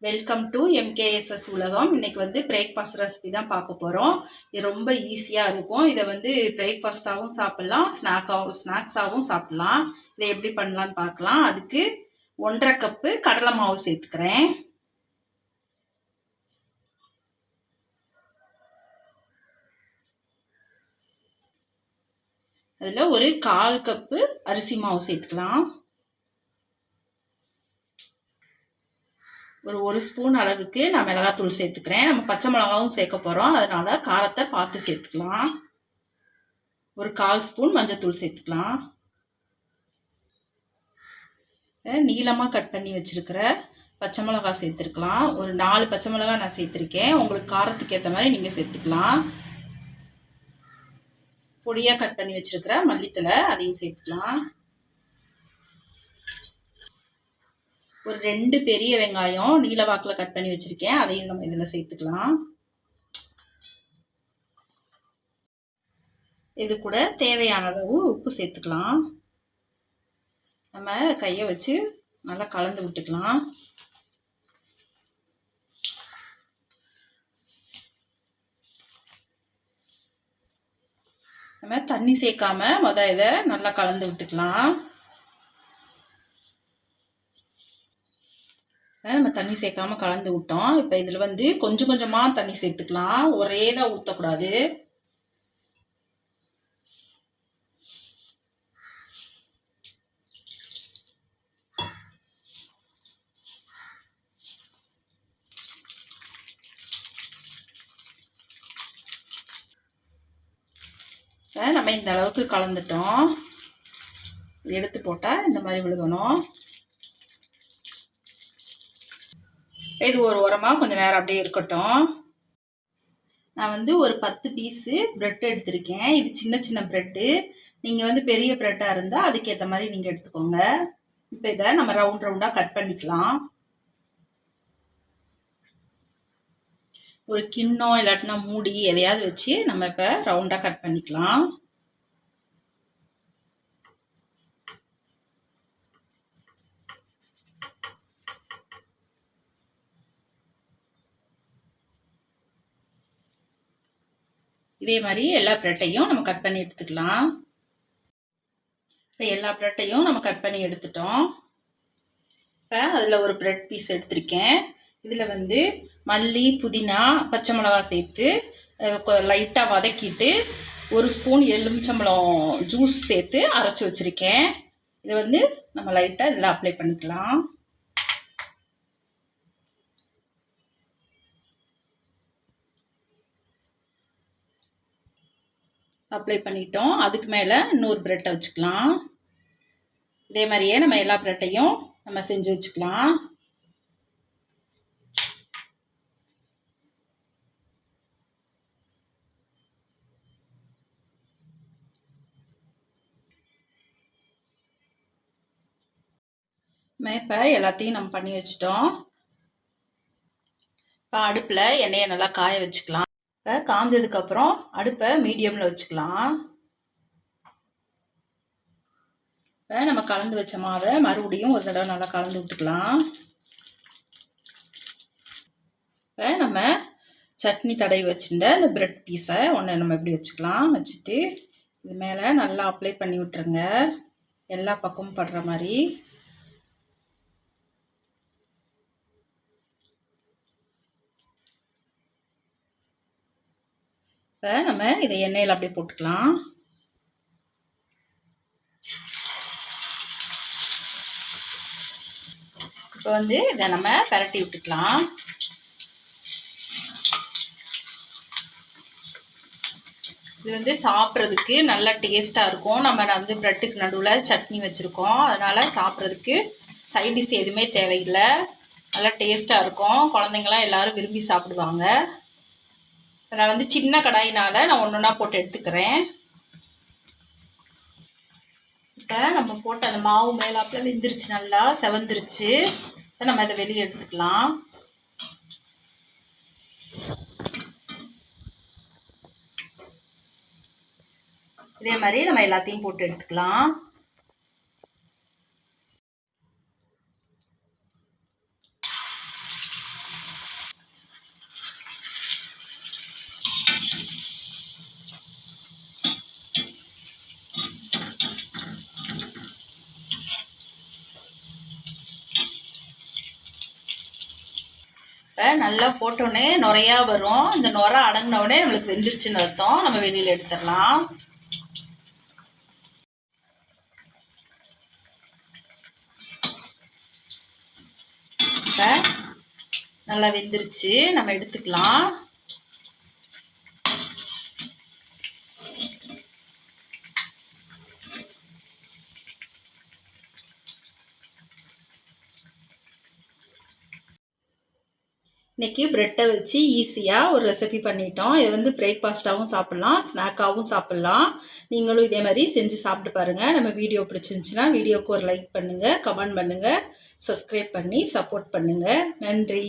Welcome to MKSS உலகம். இன்னைக்கு வந்து பிரேக்ஃபாஸ்ட் ரெசிபி தான் பார்க்க போகிறோம். இது ரொம்ப ஈஸியாக இருக்கும். இதை வந்து பிரேக்ஃபாஸ்ட்டாகவும் சாப்பிட்லாம், ஸ்நாக்ஸாகவும் சாப்பிட்லாம். இதை எப்படி பண்ணலான்னு பார்க்கலாம். அதுக்கு 1.5 கப்பு கடலை மாவு சேர்த்துக்கிறேன். அதில் ஒரு 1/4 கப்பு அரிசி மாவு சேர்த்துக்கலாம். ஒரு ஸ்பூன் அளவுக்கு நான் மிளகாத்தூள் சேர்த்துக்கிறேன். நம்ம பச்சை மிளகாவும் சேர்க்க போகிறோம், அதனால் காரத்தை பார்த்து சேர்த்துக்கலாம். ஒரு 1/4 ஸ்பூன் மஞ்சத்தூள் சேர்த்துக்கலாம். நீளமாக கட் பண்ணி வச்சுருக்கிற பச்சை மிளகா சேர்த்துருக்கலாம். ஒரு 4 பச்சை மிளகா நான் சேர்த்துருக்கேன். உங்களுக்கு காரத்துக்கு ஏற்ற மாதிரி நீங்கள் சேர்த்துக்கலாம். பொடியாக கட் பண்ணி வச்சுருக்கிற மல்லித்தலை அதையும் சேர்த்துக்கலாம். ஒரு 2 பெரிய வெங்காயம் நீல வாக்கில் கட் பண்ணி வச்சுருக்கேன், அதையும் நம்ம இதில் சேர்த்துக்கலாம். இது கூட தேவையான அளவு உப்பு சேர்த்துக்கலாம். நம்ம கையை வச்சு நல்லா கலந்து விட்டுக்கலாம். நம்ம தண்ணி சேர்க்காம இதை நல்லா கலந்து விட்டுக்கலாம். நம்ம தண்ணி சேர்க்காம கலந்து விட்டோம். இப்போ இதில் வந்து கொஞ்சம் கொஞ்சமாக தண்ணி சேர்த்துக்கலாம், ஒரே தான் ஊற்றக்கூடாது. நம்ம இந்த அளவுக்கு கலந்துட்டோம். எடுத்து போட்டால் இந்த மாதிரி விழுகணும். இது ஒரு உரமாக கொஞ்சம் நேரம் அப்படியே இருக்கட்டும். நான் வந்து ஒரு 10 பீஸு ப்ரெட் எடுத்திருக்கேன். இது சின்ன சின்ன ப்ரெட்டு. நீங்கள் வந்து பெரிய ப்ரெட்டாக இருந்தால் அதுக்கேற்ற மாதிரி நீங்கள் எடுத்துக்கோங்க. இப்போ இதை நம்ம ரவுண்டாக கட் பண்ணிக்கலாம். ஒரு கிண்ணம் இல்லாட்டினா மூடி எதையாவது வச்சு நம்ம இப்போ ரவுண்டாக கட் பண்ணிக்கலாம். இதே மாதிரி எல்லா ப்ரெட்டையும் நம்ம கட் பண்ணி எடுத்துக்கலாம். இப்போ எல்லா ப்ரெட்டையும் நம்ம கட் பண்ணி எடுத்துட்டோம். இப்போ அதில் ஒரு ப்ரெட் பீஸ் எடுத்திருக்கேன். இதில் வந்து மல்லி, புதினா, பச்சை மிளகா சேர்த்து லைட்டாக வதக்கிட்டு 1 ஸ்பூன் எலுமிச்சம்பழம் ஜூஸ் சேர்த்து அரைச்சி வச்சுருக்கேன். இதை வந்து நம்ம லைட்டாக இதில் அப்ளை பண்ணிக்கலாம். அப்ளை பண்ணிட்டோம். அதுக்கு மேலே இன்னொரு ப்ரெட்டை வச்சுக்கலாம். இதே மாதிரியே நம்ம எல்லா ப்ரெட்டையும் நம்ம செஞ்சு வச்சுக்கலாம். இப்போ எல்லாத்தையும் நம்ம பண்ணி வச்சிட்டோம். இப்போ அடுப்பில் எண்ணெயை நல்லா காய வச்சுக்கலாம். இப்போ காஞ்சதுக்கப்புறம் அடுப்பை மீடியமில் வச்சுக்கலாம். இப்போ நம்ம கலந்து வச்ச மாவை மறுபடியும் ஒரு தடவை நல்லா கலந்து விட்டுக்கலாம். இப்போ நம்ம சட்னி தடவி வச்சுருந்த இந்த ப்ரெட் பீஸை ஒன்று நம்ம இப்படி வச்சுக்கலாம். வச்சுட்டு இது மேலே நல்லா அப்ளை பண்ணி விட்டுருங்க, எல்லா பக்கமும் படுற மாதிரி. இப்போ நம்ம இதை எண்ணெயில் அப்படியே போட்டுக்கலாம். இப்போ வந்து இதை நம்ம பரட்டி விட்டுக்கலாம். இது வந்து சாப்பிட்றதுக்கு நல்லா டேஸ்ட்டாக இருக்கும். நம்ம வந்து ப்ரெட்டுக்கு நடுவில் சட்னி வச்சுருக்கோம், அதனால் சாப்பிட்றதுக்கு சைடிஷ் எதுவுமே தேவையில்லை. நல்லா டேஸ்ட்டாக இருக்கும். குழந்தைங்களாம் எல்லோரும் விரும்பி சாப்பிடுவாங்க. நான் வந்து சின்ன கடாயினால் நான் ஒன்றா போட்டு எடுத்துக்கிறேன். இப்போ நம்ம போட்ட அந்த மாவு மேலாப்பில் வெந்துருச்சு, நல்லா செவந்துருச்சு. நம்ம இதை வெளியே எடுத்துக்கலாம். இதே மாதிரி நம்ம எல்லாத்தையும் போட்டு எடுத்துக்கலாம். இப்போ நல்லா போட்டோடனே நுரையா வரும். இந்த நுரை அடங்கின உடனே நம்மளுக்கு வெந்துருச்சுன்னு அர்த்தம். நம்ம வெளியில் எடுத்துடலாம். இப்போ நல்லா வெந்துருச்சு, நம்ம எடுத்துக்கலாம். இன்றைக்கி ப்ரெட்டை வச்சு ஈஸியாக ஒரு ரெசிபி பண்ணிட்டோம். இதை வந்து பிரேக்ஃபாஸ்ட்டாகவும் சாப்பிட்லாம், ஸ்நாக்காகவும் சாப்பிட்லாம். நீங்களும் இதே மாதிரி செஞ்சு சாப்பிட்டு பாருங்கள். நம்ம வீடியோ பிடிச்சிருந்துச்சுன்னா வீடியோவுக்கு ஒரு லைக் பண்ணுங்கள், கமெண்ட் பண்ணுங்கள், சப்ஸ்கிரைப் பண்ணி சப்போர்ட் பண்ணுங்கள். நன்றி.